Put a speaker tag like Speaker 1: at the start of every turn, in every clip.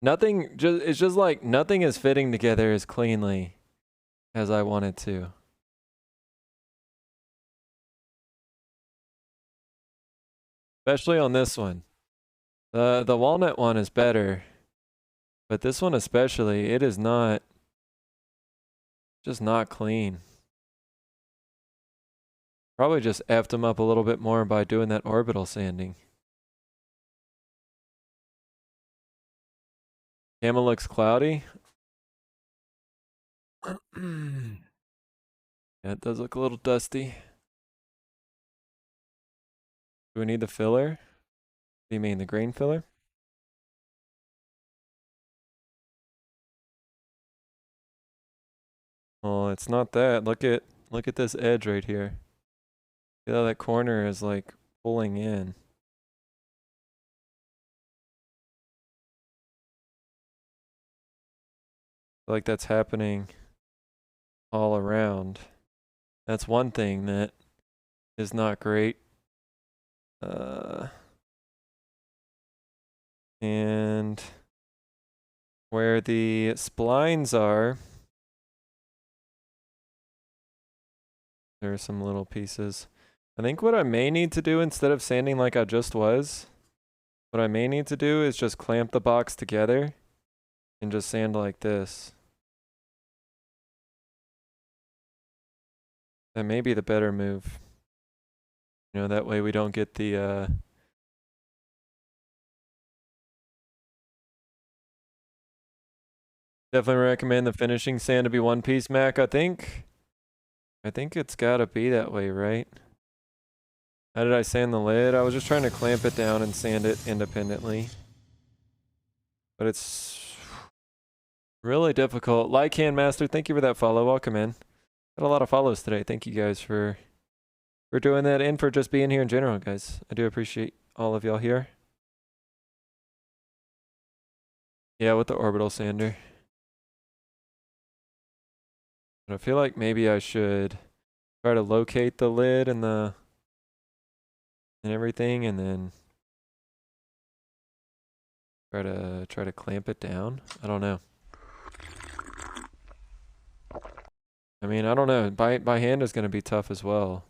Speaker 1: Nothing, it's just like nothing is fitting together as cleanly as I want it to. Especially on this one. The walnut one is better, but this one especially, it is not, just not clean. Probably just effed them up a little bit more by doing that orbital sanding. Camel looks cloudy. Yeah, it does look a little dusty. Do we need the filler? Do you mean the green filler? Oh, it's not that. Look at this edge right here. See how that corner is like pulling in. Like that's happening all around. That's one thing that is not great. And where the splines are, there are some little pieces. I think what I may need to do instead of sanding like I just was, what I may need to do is just clamp the box together and just sand like this. That may be the better move. You know, that way we don't get the definitely recommend the finishing sand to be one piece, Mac. I think it's gotta be that way, right? How did I sand the lid? I was just trying to clamp it down and sand it independently. But it's really difficult. Lycan Master, thank you for that follow. Welcome in. Got a lot of follows today. Thank you guys for doing that and for just being here in general, guys. I do appreciate all of y'all here. Yeah, with the orbital sander. But I feel like maybe I should try to locate the lid and everything, and then try to clamp it down. I don't know. I mean, I don't know. By hand is gonna be tough as well.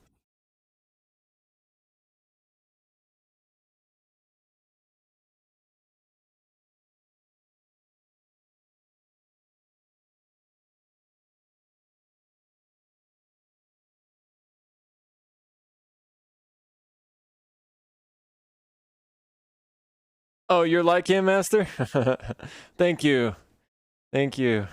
Speaker 1: Oh, you're Lycan Master? Thank you. Thank you.